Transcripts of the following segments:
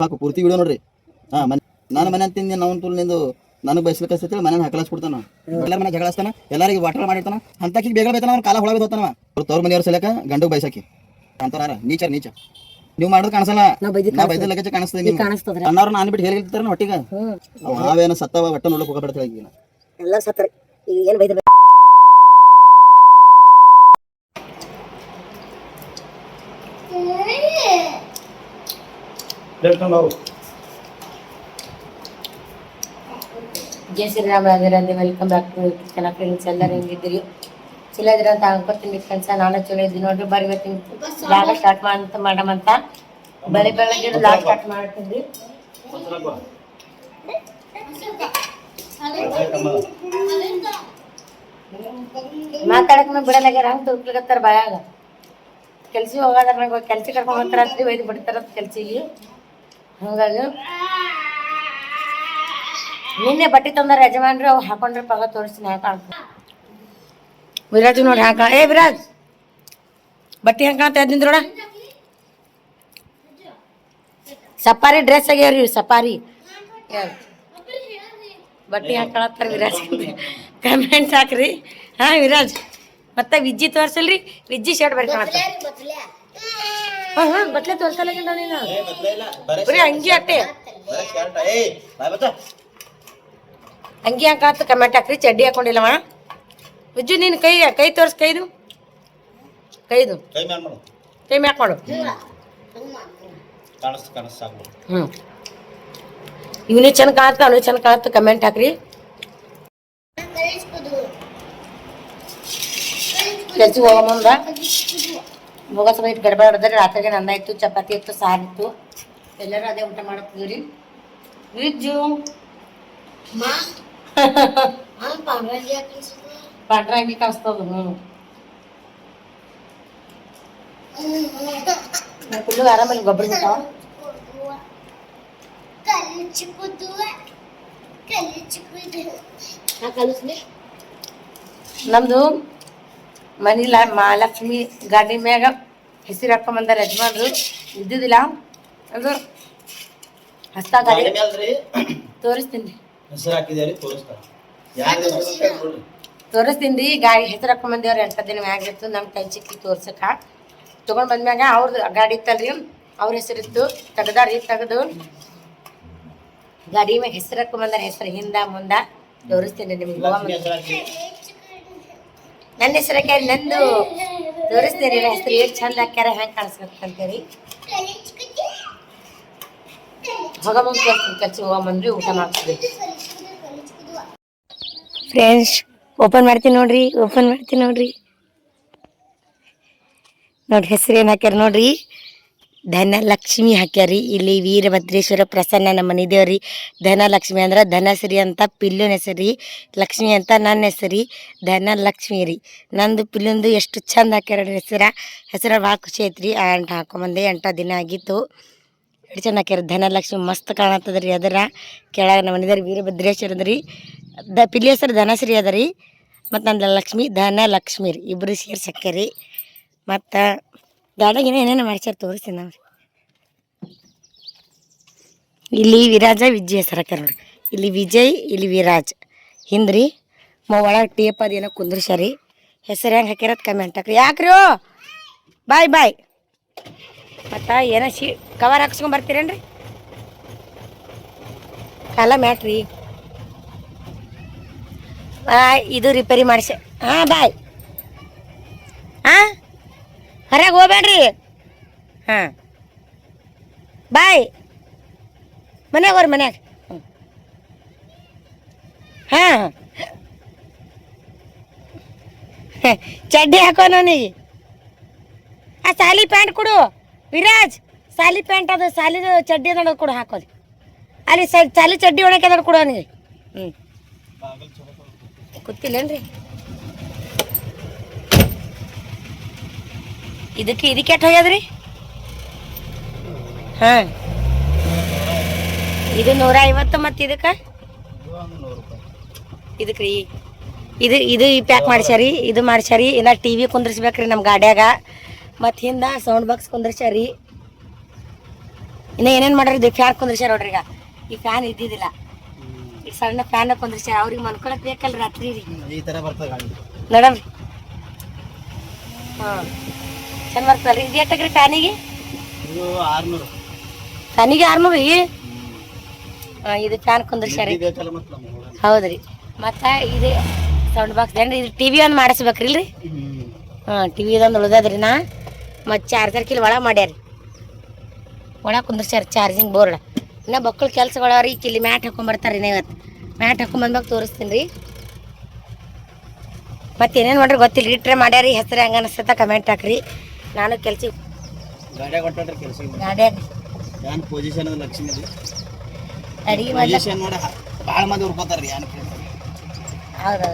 ಸಾಕು ಪೂರ್ತಿ ವಿಡಿಯೋ ನೋಡ್ರಿ. ನಾನು ಮನೆ ಅಂತೀನಿ ನಾವು ನಿಂದು ನನಗೆ ಬಯಸ್ಬೇಕಂತ ಮನೆ ಹಾಕಲಾಸ್ಬಿಡ್ತಾನ. ಎಲ್ಲರ ಮನೆ ಜಗಳಸ್ತಾನ, ಎಲ್ಲರಿಗೆ ವಾಟರ್ ಮಾಡಿರ್ತಾನ. ಅಂತಕ್ಕೆ ಬೇಗ ಬೇತಾನ, ಅವ್ನ ಕಾಲ ಹೊಳಗೆ ಹೋಗ್ತಾನ. ತವ್ರ ಮನೆಯವ್ರ ಸಲಕ ಗಂಡು ಬಯಸಕಿ ಅಂತಾರ. ನೀಚ ನೀವು ಮಾಡೋದು ಕಾಣಿಸಲ್ಲ, ನಾ ಬೈದ ಲೆಕ್ಕ ಕಾಣಿಸ್ತದೆ. ಅಣ್ಣವ್ರು ನಾನು ಬಿಟ್ಟು ಹೇಳಿರ್ತಾರ ಒಟ್ಟಿಗೆ. ನಾವೇನು ಸತ್ತವ ಒಟ್ಟ ನೋಡ್ಲಿಕ್ಕೆ ಹೋಗಬೇಡ್ತೇವೆ. ಈಗ ಎಲ್ಲ ಸತ್ತರೆ ಈಗ ಏನು ಬೈದ ಜೈ Shriram, Radhe Radhe. Welcome back to channel friends. ಎಲ್ಲರೂ ಹೆಂಗಿದ್ದೀರಿ? ಚಲೋ ಇದ್ರ ಅಂತ ಅನ್ಕೋತೀನಿ ಫ್ರೆಂಡ್ಸ್. ನಾನು ಚಲೋ ಇದ್ದೀನಿ ನೋಡ್ರಿ. ಬರ್ರಿ ಇವತ್ತಿನ ಲಾಗ ಸ್ಟಾರ್ಟ್ ಮಾಡಮಂತ ಬೆಳಗ್ಗೆ ಲಾಗ್ ಸ್ಟಾರ್ಟ್ ಮಾಡ್ತೀನಿ. ಮಾತಾಡಕ್ ಬಿಡಲಾಗ್ಯಾರ, ಹಂಗೆ ತುರ್ಕ್ಲಿಗತ್ತಾರ ಬಾಯಾಗ. ಕೆಲ್ಸಿಗೆ ಹೋಗೋದಾರ, ನಂಗೆ ಕೆಲ್ಸ ಕರ್ಕೊಂಡ್ ಹೋಗ್ತಾರ ಅಂತ ಒಯ್ದು ಬಿಡ್ತಾರ ಕೆಲ್ಸಿಗೆ. ಹಂಗಾಗಿ ನಿನ್ನೆ ಬಟ್ಟೆ ತಂದಾರ ಯಜಮಾನ್ರಿ, ಅವು ಹಾಕೊಂಡ್ರೆ ಪಗ ತೋರಿಸ್ತೀನಿ ಹಾಕ. ವಿರಾಜ್ ನೋಡಿ ಹಾಕ. ಏ ವಿರಾಜ್, ಬಟ್ಟೆ ಹಾಕ ಎದ್ದಿಂದ್ರೋಡ. ಸಫಾರಿ ಡ್ರೆಸ್ ಆಗ್ಯಾವ್ರಿ, ಸಫಾರಿ ಬಟ್ಟೆ ಹಾಕೊಳತ್ತಾರ ವಿರಾಜ್. ಕಮೆಂಟ್ಸ್ ಹಾಕ್ರಿ. ಹಾ ವಿರಾಜ್, ಮತ್ತೆ ವಿಜ್ಜಿ ತೋರ್ಸಲ್ರಿ. ವಿಜ್ಜಿ ಶರ್ಟ್ ಬರೀ ಕಾಣತ್ತ. ಬಟ್ಲೆ ತೋರ್ಸಲ್ಲ ನೀನು, ಬರೀ ಅಂಗಿ ಅಟ್ಟೆ. ಅಂಗಿ ಹಾಕತ್ತ ಕಮೆಂಟ್ ಹಾಕ್ರಿ. ಚಡ್ಡಿ ಹಾಕೊಂಡಿಲ್ಲವ ವಿಜ್ಜು. ನೀನು ಕೈ ತೋರ್ಸ್. ಕೈದು ಕೈ ಮ್ಯಾಕ್ ಮಾಡು. ಇವನೇ ಚೆಂದ ಕಾಣತ್ತ, ಅವನೇ ಚೆಂದ ಕಾಣತ್ತ. ಕಮೆಂಟ್ ಹಾಕ್ರಿ. ಕೆಲ್ಸಿಗೆ ಹೋಗೋ ಮುಂದ ಹೋಗೋ ಸಮಯ ಗಡ್ಬಡ ಹೊಡೆದ್ರೆ ರಾತ್ರಿಗೆ ಅನ್ನ ಇತ್ತು, ಚಪಾತಿ ಇತ್ತು, ಸಾರು ಇತ್ತು. ಎಲ್ಲರೂ ಅದೇ ಊಟ ಮಾಡಕ್ತೀವ್ರಿ. ವಿಜ್ಜು ಪಾಂಡ್ರ ಅಂಗಿ ಕಾಣಿಸ್ತದ. ಫುಲ್ಲು ಆರಾಮಲ್ಲಿ ಗೊಬ್ಬರ ಬಿಟ್ಟಾವ. ನಮ್ದು ಮನಿಲ ಮಹಾಲಕ್ಷ್ಮಿ ಗಾಡಿ ಮ್ಯಾಗ ಹೆಸರು ಹಾಕೊಂಬಂದಾರ ಯಜಮಾನ್ರು. ಇದ್ದಿದ್ದಿಲ್ಲ ಅದು ಹಸ್ತ ಗಾಡಿ ತೋರಿಸ್ತೀನಿ. ತೋರಿಸ್ತೀನಿ. ಗಾಡಿ ಹೆಸರು ಹಾಕೊಂಬಂದೇವ್ರಿ. 8 ದಿನ ಮ್ಯಾಗ ಇತ್ತು. ನಮ್ಮ ಕೈ ಚಿಕ್ಕಿ ತೋರ್ಸಕ ತೊಗೊಂಡು ಬಂದ್ಮ್ಯಾಗ ಅವ್ರದ್ದು ಗಾಡಿ ಇತ್ತಲ್ರಿ, ಅವ್ರ ಹೆಸರಿತ್ತು. ತೆಗ್ದಾರಿ, ತೆಗೆದು ಗಾಡಿ ಮ್ಯಾಗ ಹೆಸರು ಹಾಕೊಂಬಂದಾರ. ಹೆಸರು ಹಿಂದ ಮುಂದ ತೋರಿಸ್ತೀನಿ ನಿಮ್ಗೆ. ನನ್ನ ಹೆಸರು ಹಾಕ್ಯಾರ, ನಂದು ತೋರಿಸ್ತೀನಿ. ಹೆಸರು ಎಷ್ಟು ಚಂದ ಹಾಕ್ಯಾರ, ಹೆಂಗೆ ಕಾಣಿಸ್ಬೇಕಂತೇಳಿ. ಹೋಗಮಂದು ತೋರಿಸ್ತೀನಿ. ಕೆಲ್ಸ ಹೋಗಮಂದ್ರಿ, ಊಟ ಮಾಡ್ತೀವಿ ಫ್ರೆಂಡ್ಸ್. ಓಪನ್ ಮಾಡ್ತೀನಿ ನೋಡ್ರಿ. ನೋಡ್ರಿ ಹೆಸರು ಏನು ಹಾಕ್ಯಾರ ನೋಡ್ರಿ. ಧನಲಕ್ಷ್ಮಿ ಹಾಕ್ಯಾರಿ. ಇಲ್ಲಿ ವೀರಭದ್ರೇಶ್ವರ ಪ್ರಸನ್ನ ನಮ್ಮ ಮನೆ ದೇವ್ರಿ. ಧನಲಕ್ಷ್ಮಿ ಅಂದ್ರೆ ಧನಶ್ರೀ ಅಂತ ಪಿಲ್ಲುನ ಹೆಸರಿ, ಲಕ್ಷ್ಮಿ ಅಂತ ನನ್ನ ಹೆಸರಿ, ಧನಲಕ್ಷ್ಮಿ ರೀ. ನಂದು ಪಿಲ್ಲುಂದು ಎಷ್ಟು ಚಂದ ಹಾಕ್ಯಾರ ಹೆಸರ ಭಾಳ ಖುಷಿ ಐತ್ರಿ. ಅಂಟ್ ಹಾಕೊಂಬಂದೆ. 8 ದಿನ ಆಗಿತ್ತು. ಎಷ್ಟು ಚಂದ ಹಾಕ್ಯಾರ. ಧನಲಕ್ಷ್ಮಿ ಮಸ್ತ್ ಕಾಣತ್ತದ್ರಿ. ಅದರ ಕೆಳಗೆ ನಮ್ಮ ಮನೆ ದೇವ್ರಿ ವೀರಭದ್ರೇಶ್ವರ ಅಂದ್ರಿ. ಪಿಲ್ಲಿ ಹೆಸರು ಧನಶ್ರೀ ಅದ ರೀ. ಮತ್ತು ನನ್ನ ಲಕ್ಷ್ಮಿ ಧನಲಕ್ಷ್ಮಿ ರೀ. ಇಬ್ಬರು ಸೇರ್ಸಿ ಹಾಕ್ಯಾರಿ. ಮತ್ತು ಗಾಡಿಗೆ ಏನೇನು ಮಾಡ್ಸ್ಯಾರ ತೋರಿಸ್ತೀನಿ ನಾವು. ಇಲ್ಲಿ ವಿರಾಜ ವಿಜ್ಜಿ ಹೆಸರು ಹಾಕ್ಯಾರ ನೋಡ್ರಿ. ಇಲ್ಲಿ ವಿಜಯ್, ಇಲ್ಲಿ ವಿರಾಜ್. ಹಿಂದ್ರಿ ಒಳಗೆ ಟೇಪ್ ಅದೇನೋ ಕುಂದ್ರಸ್ಯಾರಿ. ಹೆಸರು ಹೆಂಗೆ ಹಾಕ್ಯಾರತ್ ಕಮೆಂಟ್ ಹಾಕ್ರಿ. ಯಾಕ್ರಿ ಬಾಯ್. ಮತ್ತು ಏನೋ ಕವರ್ ಹಾಕ್ಸ್ಕೊಂಡ್ ಬರ್ತೀರೇನ್ರಿ? ಕಾಲ ಮ್ಯಾಟ್ರಿ ಇದು ರಿಪೇರಿ ಮಾಡಿಸಿ. ಹಾಂ ಬಾಯ್. ಹೊರಗೆ ಹೋಗ್ಬೇಡ್ರಿ. ಹಾಂ ಬಾಯ್. ಮನ್ಯಾಗ ಹಾಂ ಚಡ್ಡಿ ಹಾಕೋ ನನಗೆ. ಸಾಲಿ ಪ್ಯಾಂಟ್ ಕೊಡು ವಿರಾಜ್. ಸಾಲಿ ಪ್ಯಾಂಟ್ ಅದು, ಸಾಲಿದು ಚಡ್ಡಿ ಅದ ಕೊಡು ಹಾಕೋದು. ಅಲ್ಲಿ ಸಾಲಿ ಚಡ್ಡಿ ಒಣಕೆ ಅದ ಕೊಡು ಅವನಿಗೆ. ಗೊತ್ತಿಲ್ಲೇನ್ರಿ ಇದಕ್ಕೆ ಎಟ್ ಹೋಗ್ಯದ್ರಿ? ಹಾಂ ಇದು 150. ಮತ್ತು ಇದಕ್ಕೆ ರೀ ಇದು ಪ್ಯಾಕ್ ಮಾಡ್ಸ್ಯಾರಿ. ಇದು ಮಾಡ್ಸ್ಯಾರಿ. ಇಲ್ಲ ಟಿ ವಿ ಕುಂದ್ರಿಸ್ಬೇಕ್ರಿ ನಮ್ಮ ಗಾಡ್ಯಾಗ. ಮತ್ತು ಹಿಂದೆ ಸೌಂಡ್ ಬಾಕ್ಸ್ ಕುಂದ್ರಿಸ್ಯಾರಿ. ಇನ್ನ ಏನೇನ್ ಮಾಡ್ರಿ ಫ್ಯಾನ್ ಕುಂದ್ರಿಸ್ಯಾರ ನೋಡ್ರಿ. ಈಗ ಈ ಫ್ಯಾನ್ ಇದ್ದಿದ್ದಿಲ್ಲ, ಈಗ ಸಣ್ಣ ಫ್ಯಾನ್ ಕುಂದ್ರಿಸ್ಯಾರ. ಅವ್ರಿಗೆ ಮನ್ಕೊಳಕ್ ಬೇಕಲ್ರಿ ರಾತ್ರಿ ರೀ. ಈ ತರ ಬರ್ತದೆ ಗಾಡಿ ನೋಡಮ್ರಿ. ಹಾ ಚಂದ ಬರ್ತಲ್ರಿ. ಇದು ಎಷ್ಟಾಗ್ರಿ ಫ್ಯಾನಿಗೆ? ಇದು 600. ಫ್ಯಾನಿಗೆ 600 ರೀ. ಇದು ಫ್ಯಾನ್ ಕುಂದ್ರಿಸ್ಯಾರಿ. ಹೌದ್ರಿ. ಮತ್ತ ಇದು ಸೌಂಡ್ ಬಾಕ್ಸ್ ಏನ್ರಿ? ಇದು ಟಿವಿ ಒಂದು ಮಾಡಿಸ್ಬೇಕ್ರಿ ಇಲ್ರಿ? ಟಿವಿ ಇದೊಂದು ಉಳ್ದದ್ರಿ. ಮತ್ತು ಚಾರ್ಜರ್ ಕಿಲ್ ಒಳಗೆ ಮಾಡ್ಯಾರಿ, ಒಳಗೆ ಕುಂದ್ರಿಸ್ಯಾರ ಚಾರ್ಜಿಂಗ್ ಬೋರ್ಡ್. ಇನ್ನು ಮಕ್ಕಳು ಕೆಲ್ಸಗಳವ್ರಿ. ಕಿಲ್ಲಿ ಮ್ಯಾಟ್ ಹಾಕೊಂಬರ್ತಾರೆ. ಇವತ್ತು ಮ್ಯಾಟ್ ಹಾಕೊಂಬಂದಾಗ ತೋರಿಸ್ತೀನಿ ರೀ. ಮತ್ತೆ ಏನೇನು ಮಾಡ್ರಿ ಗೊತ್ತಿಲ್ಲ. ಇಟ್ರೆ ಮಾಡ್ಯಾರಿ. ಹೆಸರು ಹಂಗೆ ಅನಿಸ್ತದ ಕಮೆಂಟ್ ಹಾಕ್ರಿ. ನಾನು ಕೆಲ್ಸ ಗಾಡಿಯಾಗ ಹೊಂಟಾಡ್ರಿ ಕೆಲಸ. ಗಾಡಿಯಾಗ ಏನು ಪೊಸಿಷನ್ ಅದು ಲಕ್ಷ್ಮಿ ಅಡಿಗೆ ಮಾಡಿ ಪೊಸಿಷನ್ ನೋಡಿ ಭಾಳ ಮಂದಿ ಉರ್ಕೋತಾರ್ರಿ. ಏನು ಹೌದು.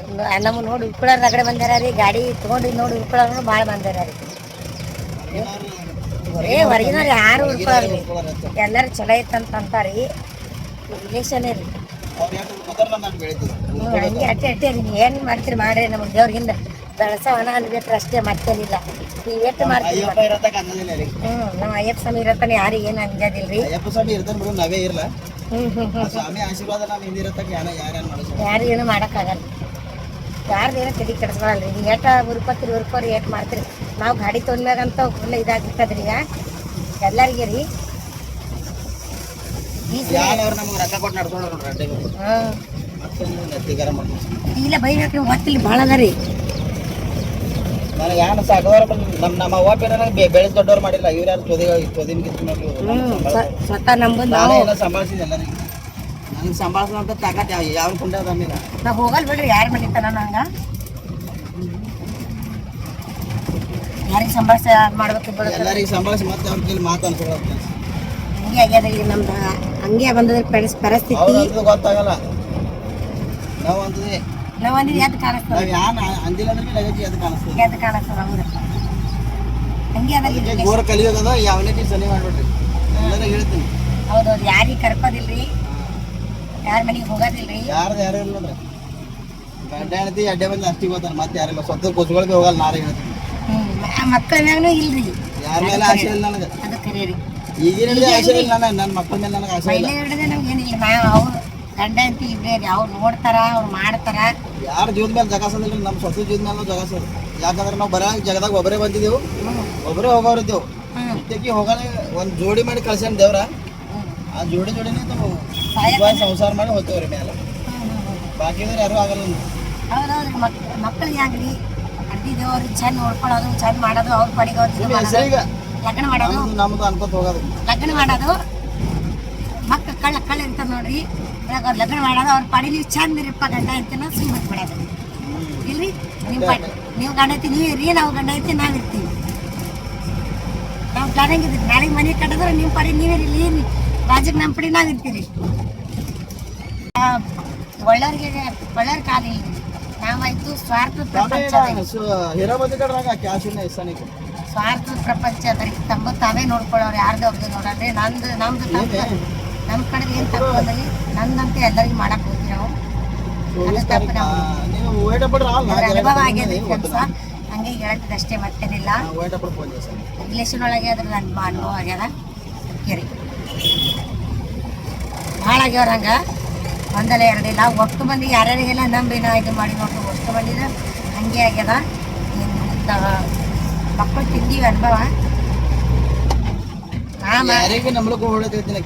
ನಮ್ಮ ನೋಡಿ ಉಳ್ಕೊಳ್ಳೋರು ಕಡೆ ಬಂದಾರ ರೀ. ಗಾಡಿ ತೊಗೊಂಡು ನೋಡಿ ಉಳ್ಕೊಳ್ಳೋರು ಭಾಳ ಬಂದಾರ ರೀ. ಹೊರಗಿನವ್ರು ಯಾರು ಉಳ್ಕೊಳ್ಳೋರಿ. ಎಲ್ಲರೂ ಚಲೋ ಐತಂತ ಅಂತಾರಿ. ರಿಲೇಷನ್ ರೀ. ಹಂಗೆ ಅಟ್ಟೆ ಅಟ್ಟೆ ರೀ. ಏನು ಮಾಡ್ತೀರಿ ಮಾಡ್ರಿ. ನಮಗೆ ದೇವ್ರಿಗಿಂದ ಬೆಳಸವನ ಅನ್ಬೇಕು ಅಷ್ಟೇ, ಮತ್ತೇನಿಲ್ಲ. ನೀವು ಎಷ್ಟು ಮಾಡ್ತೀವಿ. ನಾವು ಅಯ್ಯಪ್ಪ ಸ್ವಾಮಿ ಇರತ್ತಾನೆ ಯಾರಿಗೆ ಏನು ಅಂಜದಿಲ್ರಿ. ಅಯ್ಯಪ್ಪ ಸ್ವಾಮಿ ಇರ್ತಾನೆ ಬಿಡು, ನಾವೇ ಇರಲ್ಲ. ಸ್ವಾಮಿ ಆಶೀರ್ವಾದ ನಾವು ಹಿಂದಿರತ್ತಕ್ಕೆ ಯಾರೇನು ಮಾಡೋದು, ಯಾರಿಗೇನು ಮಾಡೋಕ್ಕಾಗಲ್ಲ. ಯಾರ್ದೇನೋ ತಲೆ ಕೆಡಿಸ್ಕೊಳಲ್ರಿ. ನೀವು ಏಟ ಉರ್ಕೋರಿ ಏಟ್ ಮಾಡ್ತೀರಿ. ನಾವು ಗಾಡಿ ತೊಗೊಂಡ್ಮ್ಯಾಗಂತ ಫುಲ್ ಇದಾಗಿರ್ತದ್ರಿ. ಈಗ ಎಲ್ಲರಿಗೆ ರೀ ನಮ್ಗೆ ರೊಕ್ಕ ಕೊಟ್ಟು ನಡ್ಸ್ಕೊಂಡ್ರು ನೋಡ್ರಿ ಅಡ್ಡೆ ಇಲ್ಲ ಬೈಬೇಕ್ರಿ. ಗೊತ್ತಿಲ್ಲ ಭಾಳ ಅದ ರೀ. ನನಗೆ ಏನು ಸಾಕದವ್ರ ನಮ್ಮ ಅವ್ವ ಬೆಳೆಸ್ ದೊಡ್ಡವ್ರು ಮಾಡಿಲ್ಲ. ಇವ್ರು ಯಾರು ಚೋದಿನ ಸ್ವತಃ ನಮ್ಗೆ ನಾನೇ ಎಲ್ಲ ಸಂಭಾಳಿಸಿದೆ. ಎಲ್ಲರಿಗೆ ನನಗೆ ಸಂಭಾಳಿಸೋಂಥ ತಾಕತ್ ಯಾವ ಕುಂಡ ಅದ ಆಮೇಲೆ ನಾವು ಹೋಗಲ್ ಬಿಡ್ರಿ. ಯಾರು ಮಾಡಿರ್ತಾನ ಹಂಗ ಯಾರಿಗೆ ಸಂಭಾಳಿಸ ಮಾಡ್ಬೇಕು. ಎಲ್ಲರಿಗೆ ಸಂಭಾಳಿಸಿ ಮತ್ತೆ ಅವ್ರ ಕೈಲಿ ಮಾತು ಅನ್ಸೋದು ಹಂಗೆ ಆಗ್ಯದ ಈಗ ನಮ್ದು. ಹಂಗೆ ಬಂದದ್ರಿ ಪರಿಸ್ಥಿತಿ. ಗೊತ್ತಾಗಲ್ಲ. ನಾವು ಅಂತದೆ ನಾವು ಅಂದಿದ್ದು ಎದ್ದು ಕಾಣಿಸ್ತದೆ. ನಾವು ಯಾರು ಅಂದಿಲ್ಲ ಅಂದ್ರೆ ಲಗೇಜ್ ಎದ್ದು ಕಾಣಿಸ್ತದೆ. ಎದ್ದು ಕಾಣಿಸ್ತದೆ. ಹೌದು ಹಂಗೆ ಅದ. ಗೋರ ಕಲಿಯೋದ ಯಾವನೇ ಸನಿ ಮಾಡ್ಬಿಡ್ರಿ. ಎಲ್ಲರೂ ಹೇಳ್ತೀನಿ. ಹೌದೌದು. ಯಾರಿಗೆ ಕರ್ಕೋದಿಲ್ರಿ, ಯಾರ ಮನೆಗೆ ಹೋಗೋದಿಲ್ರಿ. ಯಾರು ಇಲ್ಲ ನೋಡ್ರಿ. ಗಂಡ ಹೆಣ್ತಿ ಅಡ್ಡೆ ಬಂದು ಅಷ್ಟಿಗೆ ಹೋಗ್ತಾನೆ. ಮತ್ತೆ ಯಾರಿಲ್ಲ. ಸ್ವತಃ ಕೊಚ್ಕೊಳಕ್ಕೆ ಹೋಗಲ್ಲ. ನಾರೇ ಹೇಳ್ತೀನಿ. ಮಕ್ಕಳ ಮ್ಯಾಗೂ ಇಲ್ರಿ. ಯಾರ ಮೇಲೆ ಆಸೆ ಇಲ್ಲ ನನಗೆ. ಅದು ಕರೆ ರೀ. ಈಗಿನ ಆಸೆ ಇಲ್ಲ. ನನ್ನ ಮಕ್ಕಳ ಮೇಲೆ ನನಗೆ ಆಸೆ ಇಲ್ಲ. ಹಿಡಿದ್ರೆ ನಮ್ಗೆ ಏನಿಲ್ಲ. ನಾವು ಅವ್ರು ಗಂಡ ಅಂತ ಇಬ್ಬರೇ ರೀ. ಅವ್ರು ನೋಡ್ತಾರ, ಅವ್ರು ಮಾಡ್ತಾರ. ಯಾರ ಜೀವದ ಮೇಲೆ ಜಗಾಸೋದಿಲ್ಲ. ನಮ್ಮ ಸ್ವತಃ ಜೀವದ ಮೇಲೆ ಜಗಾಸೋದು. ಯಾಕಂದ್ರೆ ನಾವು ಬರೋ ಜಗದಾಗ ಒಬ್ಬರೇ ಬಂದಿದ್ದೆವು, ಒಬ್ಬರೇ ಹೋಗೋರಿದ್ದೆವು. ಇದಕ್ಕೆ ಹೋಗಲ್ಲ. ಒಂದು ಜೋಡಿ ಮಾಡಿ ಕಳ್ಸ್ಯಾನ ದೇವ್ರ. ಆ ಜೋಡಿನೇ ನಾವು ಸಂಸಾರ ಮಾಡಿ ಹೋಗ್ತೇವ್ರಿ ಮೇಲೆ. ಬಾಕಿದ್ರೆ ಯಾರು ಆಗಲ್ಲ. ಹೌದೌದ್ರಿ. ಮಕ್ಕಳಿಗೆ ಆಗ್ಲಿ ಅಡ್ಡಿದೇವ್ರಿಗೆ ಚಂದ ನೋಡ್ಕೊಳ್ಳೋದು, ಚಂದ ಮಾಡೋದು, ಅವ್ರ ಪಡಿಗೆ ಹೆಸರಿಗೆ ಲಗ್ನ ಮಾಡೋದು, ನಮ್ದು ಅನ್ಕೋತ ಹೋಗೋದು. ಲಗ್ನ ಮಾಡೋದು. ಮಕ್ಕಳು ಕಳ್ಳ ಇರ್ತಾರೆ ನೋಡ್ರಿ. ಅವ್ರು ಲಗ್ನ ಮಾಡೋದು, ಅವ್ರ ಪಡಿ ನೀವು ಚಂದ ಇರಪ್ಪ ಗಂಡ ಐತಿನ ಸುಮ್ಮನೆ ಬಿಡೋದು ಇಲ್ರಿ. ನಿಮ್ಮ ಪಡಿ ನೀವು ಗಂಡ ಐತಿ ನೀವು ಇರಿ, ನಾವು ಗಂಡ ಐತಿ ನಾವು ಇರ್ತೀವಿ. ನಾವು ಪ್ಲಾನಿಂಗ್ ಇದ್ದೀವಿ. ನಾಳೆಗೆ ಮನೆ ಕಟ್ಟಿದ್ರೆ ನಿಮ್ಮ ಪಡಿ ನೀವಿರಲಿ, ರಾಜಕ್ಕೆ ನಮ್ಮ ಪಡಿ ನಾವು ಇರ್ತೀರಿ. ಒಳ್ಳೆಯವ್ರ ಕಾಲ ಇಲ್ರಿ. ನಾವಾಯ್ತು ಸ್ವಾರ್ಥ ಪ್ರಪಂಚ. ಸ್ವಾರ್ಥ ಪ್ರಪಂಚ ಅದ್ರಿ. ತಮ್ಮ ತಾವೇ ನೋಡ್ಕೊಳ್ಳೋರು, ಯಾರ್ದು ಅವ್ರದ್ದು ನೋಡಲ್ರಿ. ನಮ್ದು ನಮ್ಮ ಕಡೆ ಏನು ತಪ್ಪು ಅಂದ್ರೆ ನಂದಂತೆ ಎಲ್ಲರಿಗೂ ಮಾಡಕ್ ಹೋಗ್ತೀವಿ ನಾವು. ಅದು ತಪ್ಪು. ನಾವು ಅನುಭವ ಆಗ್ಯದ್ರಿ ಕೆಲಸ. ಹಂಗೆ ಹೇಳ್ತದೆ ಅಷ್ಟೇ, ಮತ್ತೇನಿಲ್ಲ. ರಿಲೇಷನ್ ಒಳಗೆ ಅದ್ರ ನನ್ನ ಅನುಭವ ಆಗ್ಯದ. ಕೇರಿ ಭಾಳ ಆಗ್ಯವ್ರ ಹಂಗ. ಒಂದಲ್ಲ ಎರಡಿಲ್ಲ, ಒಟ್ಟು ಮಂದಿ ಯಾರ್ಯಾರಿಗೆಲ್ಲ ನಂಬಿ ನಾ ಇದು ಮಾಡಿ ನೋಡ್ರಿ. ಒಟ್ಟು ಮಂದಿದ ಹಂಗೆ ಆಗ್ಯದ. ಮಕ್ಕಳು ತಿಂದೀವಿ ಅನುಭವ. ಯಾರಿಗೆ ನಂಬಳಕ್ಕೂ ಹೊಡೆದೈತಿ.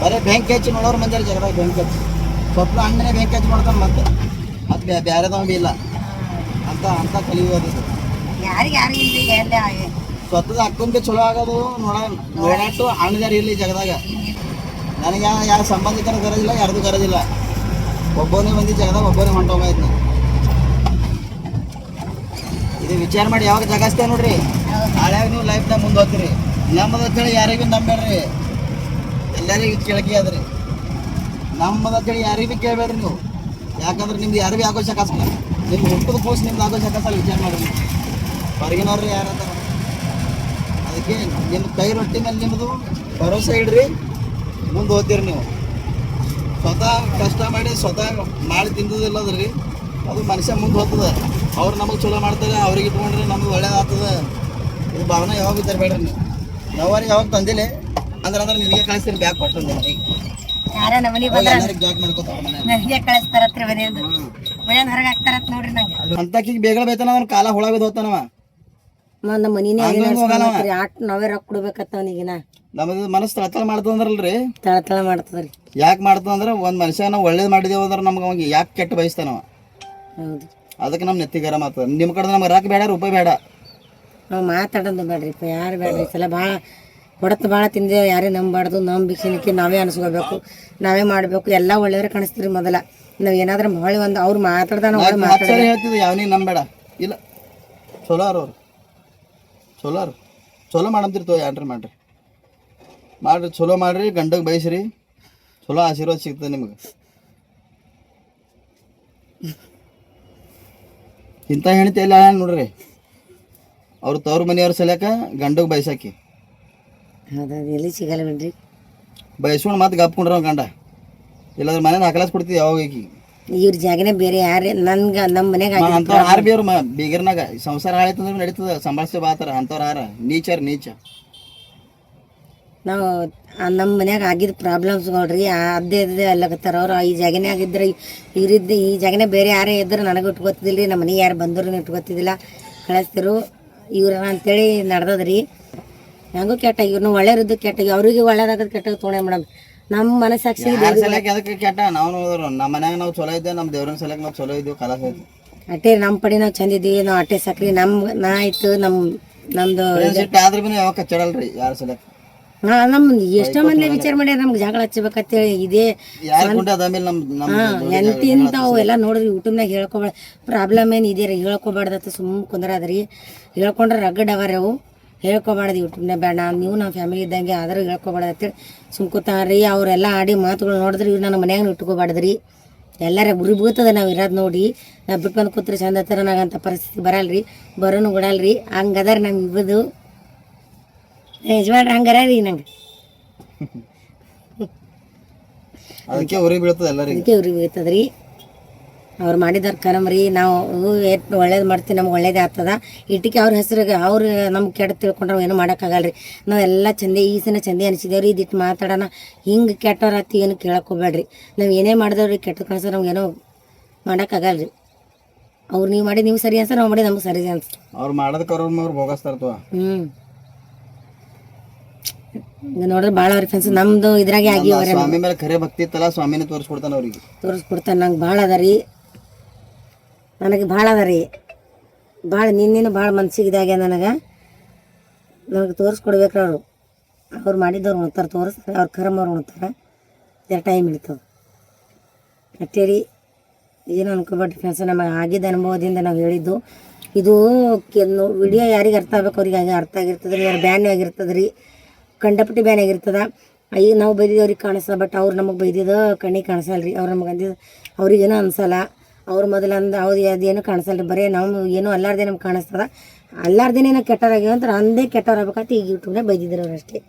ಬರೀ ಬ್ಯಾಂಕ್ ಹೆಚ್ಚು ನೋಡೋರು ಮಂದಿರ ಜಗದಾಗ ಬ್ಯಾಂಕ್ ಹೆಚ್ಚು. ಸ್ವಪ್ನ ಅಣ್ಣನೇ ಬ್ಯಾಂಕ್ ಹೆಚ್ಚು ಮಾಡ್ತಾನೆ. ಮತ್ತೆ ಬೇರೆದವ ಬಿ ಇಲ್ಲ ಅಂತ ಕಲಿಯೋದು. ಯಾರಿಗೆ ಇಲ್ರಿ. ಎಲ್ಲ ಸ್ವತಃ ಅಕ್ಕಂಗೆ ಚಲೋ ಆಗೋದು ನೋಡಾಟು ಅಣ್ಣದಾರ ಇರಲಿ ಜಗದಾಗ. ನನಗೆ ಯಾರು ಸಂಬಂಧಿಕರ ಗರಜಿಲ್ಲ, ಯಾರ್ದು ಗರಜಿಲ್ಲ. ಒಬ್ಬನೇ ಮಂದಿ ಜಗದಾಗ ಒಬ್ಬನೇ ಹೊಂಟೋಗೈತಿ. ಇದು ವಿಚಾರ ಮಾಡಿ ಯಾವಾಗ ಜಗಸ್ತೇವೆ ನೋಡ್ರಿ. ನಾಳೆ ನೀವು ಲೈಫ್ನಾಗ ಮುಂದೆ ಹೋಗ್ತೀರಿ. ನಮ್ಮದ ಅಂತೇಳಿ ಯಾರಿಗೂ ನಂಬೇಡ್ರಿ. ಎಲ್ಲರಿಗೂ ಕೇಳಕಿ ಅದ್ರಿ. ನಮ್ಮದ ಅಂತೇಳಿ ಯಾರಿಗೂ ಭೀ ಕೇಳಬೇಡ್ರಿ ನೀವು. ಯಾಕಂದ್ರೆ ನಿಮ್ದು ಯಾರು ಭೀ ಆಗೋ ಶಕಾಸಲ್ಲ. ನಿಮ್ಮ ಹುಟ್ಟದ ಕೂಸು ನಿಮ್ದು ಆಗೋ ಶಕಾಸಲ್ಲ. ವಿಚಾರ ಮಾಡಿರಿ. ಹೊರಗಿನವ್ರಿ ಯಾರಂತಾರ. ಅದಕ್ಕೆ ನಿಮ್ಮ ಕೈ ರೊಟ್ಟಿ ಮೇಲೆ ನಿಮ್ಮದು ಭರೋಸೆ ಇಡ್ರಿ. ಮುಂದೆ ಹೋಗ್ತೀರಿ ನೀವು. ಸ್ವತಃ ಕಷ್ಟ ಮಾಡಿ ಸ್ವತಃ ಮಾಡಿ ತಿಂದದಿಲ್ಲದ್ರಿ. ಅದು ಮನುಷ್ಯ ಮುಂದೆ ಹೋಗ್ತದೆ. ಅವ್ರು ನಮಗೆ ಚಲೋ ಮಾಡ್ತಾರೆ. ಅವ್ರಿಗೆ ಇಟ್ಕೊಂಡ್ರೆ ನಮ್ಗೆ ಒಳ್ಳೇದಾಗ್ತದೆ. ಇದು ಭಾವನೆ ಯಾವಾಗ ತರಬೇಡ್ರಿ ನೀವು. ಯಾವಾಗ ತಂದಿಲ್ಲ ಅಂದ್ರೆ ನಿನಗೆ ಕಳಿಸ್ತೀನಿ ಬ್ಯಾಗ್ ಕೊಟ್ಟು ಯಾರ ನಮ್ಮ ಮನೆಗೆ ಬಂದ್ರ ಬ್ಯಾಗ್ ಮಾಡ್ಕೊತಾರ ಮನೆ ನನಗೆ ಕಳಿಸ್ತಾರತ್ರಿ ಮನೆಯಂದು ಮನೆಯಂದು ಹೊರಗೆ ಹಾಕ್ತಾರತ್ ನೋಡ್ರಿ ನಂಗೆ ಅಂತಕೀಗ ಬೇಗ ಬೇತನ ಅವ್ನ ಕಾಲ ಹುಳ ಬಿದ್ದು ಹೋಗ್ತಾನವ. ನಮ್ಮ ಮನಿನೇ ಆಟ ನಾವೇ ರೊಕ್ಕ ಕೊಡ್ಬೇಕತ್ತ ಅವನಿಗಿನ ನಮ್ಮದು ಮನಸ್ಸು ತಳತಳ ಮಾಡ್ತಂದ್ರಲ್ರಿ, ತಳತಳ ಮಾಡ್ತದ್ರಿ. ಯಾಕೆ ಮಾಡ್ತಂದ್ರೆ ಒಂದು ಮನುಷ್ಯ ನಾವು ಒಳ್ಳೇದು ಮಾಡಿದೇವು ಅಂದ್ರೆ ನಮ್ಗೆ ಅವಾಗ ಯಾಕೆ ಕೆಟ್ಟ ಬಯಸ್ತಾನವ. ಹೌದು, ಅದಕ್ಕೆ ನಮ್ಮ ನೆತ್ತಿ ಗರಂ ಆಗ್ತದೆ. ನಿಮ್ಮ ಕಡೆ ನಮ್ಗೆ ರಾಕ್ ಬೇಡ ರೂಪಾಯಿ ಬೇಡ, ನಾವು ಮಾತಾಡೋದು ಬೇಡ್ರಿಪ್ಪ, ಯಾರು ಬೇಡ್ರಿ. ಸಲ ಭಾಳ ಹೊಡೆತು ಭಾಳ ತಿಂದೇವು, ಯಾರೇ ನಂಬಾರ್ದು. ನಮ್ಮ ಭಿಕ್ಷಣಿಕೆ ನಾವೇ ಅನಿಸ್ಕೋಬೇಕು, ನಾವೇ ಮಾಡಬೇಕು. ಎಲ್ಲ ಒಳ್ಳೆಯವ್ರೆ ಕಾಣಿಸ್ತೀರಿ. ಮೊದಲ ನಾವು ಏನಾದ್ರೂ ಹೊಳೆ ಒಂದು ಅವ್ರು ಮಾತಾಡ್ದ ನಾವು ಮಾತಾಡೋದು ಹೇಳ್ತಿದ್ವಿ. ಯಾವನಿಗೆ ನಂಬೇಡ, ಇಲ್ಲ ಚಲೋ ಅವ್ರು ಚಲೋ ಮಾಡಂತಿರ್ತೋ. ಏನ್ರಿ ಮಾಡ್ರಿ ಚಲೋ ಮಾಡ್ರಿ, ಗಂಡಗೆ ಬಯಸ್ರಿ, ಚಲೋ ಆಶೀರ್ವಾದ ಸಿಗ್ತದೆ ನಿಮ್ಗೆ. ಇಂಥ ಹೆಣ್ತಿ ಇಲ್ಲ ನೋಡ್ರಿ, ಅವ್ರು ತವ್ರ ಮನೆಯವ್ರ ಸಲ್ಯಾಕ ಗಂಡಗೆ ಬಯಸಾಕಿ ಹೌದು, ಎಲ್ಲಿ ಸಿಗಲ್ಲ ಬಿಡ್ರಿ. ಬಯಸ್ಕೊಂಡು ಮತ್ತೆ ಗಪ್ಕೊಂಡ್ರ ಗಂಡ, ಇಲ್ಲಾಂದ್ರೆ ಮನೇಲಿ ಹಾಕಲಾಸ್ ಕೊಡ್ತೀವಿ ಯಾವಾಗ ಈಗ. ಇವ್ರ ಜಾಗನೇ ಬೇರೆ ಯಾರೇ ನನ್ಗೆ ನಮ್ಮ ಮನೆಗೆ ಅಂಥವ್ರು ಹಾರ ಬಿ ಅವ್ರು ಬೀಗರ್ನಾಗ ಸಂಸಾರ ಹಾಳೈತಂದ್ರೆ ನಡೀತದ, ಸಂಭಾಳಿಸಿ ಬಾತಾರ. ಅಂಥವ್ರು ಹಾರ ನೀಚ. ನಾವು ನಮ್ಮ ಮನ್ಯಾಗ ಆಗಿದ್ದ ಪ್ರಾಬ್ಲಮ್ಸ್ ನೋಡ್ರಿ, ಅದೇ ಅಲ್ಲಕತ್ತಾರ ಅವ್ರು. ಈ ಜಾಗನೇ ಆಗಿದ್ರೆ ಇವ್ರಿದ್ದು ಈ ಜಾಗನೇ ಬೇರೆ ಯಾರೇ ಇದ್ರೆ ನನಗೆ ಇಟ್ಕೊತಿದ್ದಿಲ್ಲ ರೀ, ನಮ್ಮ ಮನೆಗೆ ಯಾರು ಬಂದ್ರು ಇಟ್ಕೊತಿದ್ದಿಲ್ಲ, ಕಳಿಸ್ತಿರು ಇವ್ರ ಅಂತೇಳಿ ನಡ್ದದ್ರಿ. ಹೆಂಗೂ ಕೆಟ್ಟ, ಇವ್ರನ್ನ ಒಳ್ಳೆಯವ್ರದ್ದು ಕೆಟ್ಟ, ಅವ್ರಿಗೆ ಒಳ್ಳೇದಾಗದು ಕೆಟ್ಟ ತೊಗೊಂಡೆ ಮೇಡಮ್. ನಮ್ಮ ಮನಸ್ಸಾಕ್ಷಿ ಅದಕ್ಕೆ ಕೆಟ್ಟ. ನಾವು ನಮ್ಮ ಮನ್ಯಾಗ ನಾವು ಚಲೋ ಇದ್ದೇವೆ, ನಮ್ಮ ದೇವ್ರನ ಸಲಕ್ಕೆ ನಾವು ಚಲೋ ಇದ್ದೀವಿ, ಕಲಾಸ ಐತಿ. ಅಟ್ಟೆ ನಮ್ಮ ಪಡಿ ನಾವು ಚಂದ ಇದ್ದೀವಿ, ನಾವು ಅಟ್ಟೆ ಸಕ್ರಿ ನಾ ಆಯ್ತು. ನಮ್ದು ಆದ್ರೆ ಬಿ ಯಾವಾಗ ಕಚ್ಚಡಲ್ರಿ ಯಾರ ಸಲಕ್ಕೆ. ಎಷ್ಟೋ ಮಂದಿ ವಿಚಾರ ಮಾಡ್ಯಾರ ನಮ್ಗೆ ಜಗಳ ಹಚ್ಚಬೇಕಂತೇಳಿ. ಇದೇ ಎಂತಿಂತಾವು ಎಲ್ಲ ನೋಡ್ರಿ ಯೂಟ್ಯೂಬ್ನಾಗ ಹೇಳ್ಕೊಬಾರ್ದು. ಪ್ರಾಬ್ಲಮ್ ಏನು ಇದೀರಿ ಹೇಳ್ಕೊಬಾರ್ದತ್ತ, ಸುಮ್ಮನೆ ಕುಂದ್ರಾದ್ರಿ. ಹೇಳ್ಕೊಂಡ್ರೆ ರಗಡ್ ಅವರಿ ಅವು, ಹೇಳ್ಕೊಬಾರ್ದು ಯೂಟ್ಯೂಬ್ನಾಗ. ಬೇಡ ನೀವು ನಮ್ಮ ಫ್ಯಾಮಿಲಿ ಇದ್ದಂಗೆ ಆದ್ರೂ ಹೇಳ್ಕೊಬಾರ್ದು ಅಂತೇಳಿ ಸುಮ್ಕೂತಾರ್ರಿ. ಅವರೆಲ್ಲ ಆಡಿ ಮಾತುಗಳು ನೋಡಿದ್ರಿ, ಇವ್ರು ನನ್ನ ಮನ್ಯಾಗ ಇಟ್ಕೋಬಾರ್ದ್ರಿ. ಎಲ್ಲರ ಗುರಿ ಬೀಳ್ತದೆ ನಾವು ಇರೋದು ನೋಡಿ. ನಾವು ಬಿಟ್ಟು ಬಂದು ಕೂತ್ರಿ ಚಂದ ಹತ್ತಿರ ನಾಗಂಥ ಪರಿಸ್ಥಿತಿ ಬರಲ್ರಿ, ಬರೋನು ಬಿಡಲ್ರಿ. ಹಂಗದಾರ ನಮ್ಗೆ ಇಬ್ಬದು ಯಜಮಾನ್ರಿ, ಹಂಗಾರ ರೀ ನಂಗೆ. ಅದಕ್ಕೆ ಉರಿ ಬೀಳ್ತದ್ರಿ. ಅವ್ರು ಮಾಡಿದಾರ ಕರಮ್ರಿ. ನಾವು ಎಷ್ಟು ಒಳ್ಳೇದು ಮಾಡ್ತೀವಿ, ನಮ್ಗೆ ಒಳ್ಳೇದೇ ಆಗ್ತದ. ಇಟ್ಟಿಗೆ ಅವ್ರ ಹೆಸ್ರಿಗೆ ಅವ್ರು ನಮ್ಗೆ ಕೆಟ್ಟ ತಿಳ್ಕೊಂಡ್ರೆ ಏನೂ ಮಾಡೋಕ್ಕಾಗಲ್ರಿ. ನಾವೆಲ್ಲ ಚಂದೆ ಈ ಸಲ ಚಂದೆ ಅನಿಸಿದೇವ್ರಿ. ಇದಿಟ್ಟು ಮಾತಾಡೋಣ, ಹಿಂಗೆ ಕೆಟ್ಟವ್ರ ಹತ್ತಿ ಏನು ಕೇಳೋಕ್ಕೋಗ್ಬೇಡ್ರಿ. ನಾವು ಏನೇ ಮಾಡಿದವ್ರಿ ಕೆಟ್ಟ ಕಳ್ಸೋ ನಮ್ಗೇನೋ ಮಾಡೋಕ್ಕಾಗಲ್ರಿ. ಅವ್ರು ನೀವು ಮಾಡಿ ನೀವು ಸರಿ ಅನ್ಸ, ನಾವು ಮಾಡಿ ನಮ್ಗೆ ಸರಿ ಅನ್ಸ. ಅವ್ರು ಮಾಡೋದಕ್ಕೆ ಅವ್ರು ಭೋಗಿಸ್ತಾರ. ನೋಡ್ರಿ ಭಾಳ ಅವ್ರ ಫ್ರೆಂಡ್ಸ್ ನಮ್ದು ಇದ್ರಾಗೆ ಆಗಿವ್ರಿ. ಸ್ವಾಮಿ ಮೇಲೆ ಖರೆ ಭಕ್ತಿ ಇತ್ತಲ್ಲ, ಸ್ವಾಮಿನೇ ತೋರಿಸ್ಕೊಡ್ತಾನ ಅವ್ರಿಗೆ. ತೋರಿಸ್ಕೊಡ್ತಾನೆ. ನಂಗೆ ಭಾಳ ಅದ ರೀ, ನನಗೆ ಭಾಳ ಅದ ರೀ, ಭಾಳ ನಿನ್ನೇನು ಭಾಳ ಮನ್ಸಿಗೆ ಇದಾಗ್ಯ ನನಗೆ ತೋರಿಸ್ಕೊಡ್ಬೇಕ್ರಿ. ಅವ್ರು ಮಾಡಿದವ್ರು ಉಣ್ತಾರೆ, ತೋರಿಸ್ತಾರೆ. ಅವ್ರ ಕರ್ಮವ್ರು ಉಣ್ತಾರೆ, ಜರ ಟೈಮ್ ಹಿಡಿತದೆ ಅಷ್ಟೇರಿ. ಏನು ಅನ್ಕೋಬೇಡ್ರಿ ಫ್ರೆಂಡ್ಸ್, ನಮಗೆ ಆಗಿದ್ದ ಅನುಭವದಿಂದ ನಾವು ಹೇಳಿದ್ದು ಇದು. ವಿಡಿಯೋ ಯಾರಿಗೆ ಅರ್ಥ ಆಗ್ಬೇಕು ಅವ್ರಿಗೆ ಹಾಗೆ ಅರ್ಥ ಆಗಿರ್ತದೆ ರೀ. ಯಾರು ಬ್ಯಾನ್ ಆಗಿರ್ತದೆ ರೀ, ಕಂಡಪಟ್ಟಿ ಬ್ಯಾನ್ ಆಗಿರ್ತದ. ಈಗ ನಾವು ಬೈದಿದ್ದು ಅವ್ರಿಗೆ ಕಾಣಿಸ್ತದೆ, ಬಟ್ ಅವ್ರು ನಮಗೆ ಬೈದಿದ್ದು ಕಣ್ಣಿಗೆ ಕಾಣಿಸಲ್ಲ ರೀ. ಅವ್ರು ನಮಗೆ ಅಂದಿದ್ದು ಅವ್ರಿಗೇನೋ ಅನ್ಸಲ್ಲ. ಅವ್ರು ಮೊದಲು ಅವ್ರು ಅದೇನು ಕಾಣಿಸಲ್ಲ ರೀ, ಬರೀ ನಾವು ಏನೋ ಅಲ್ಲಾರ್ದೇ ನಮ್ಗೆ ಕಾಣಿಸ್ತದ. ಅಲ್ಲಾರ್ದೇನೆ ನಾವು ಕೆಟ್ಟವ್ರಾಗ್ಯಾವ ಅಂತ ಅಂದೇ ಕೆಟ್ಟವ್ರಾಗಬೇಕಂತ ಈಗ ಯೂಟ್ಯೂಬ್ನಾಗ ಬೈದಿದ್ರು ಅವ್ರು ಅಷ್ಟೇ.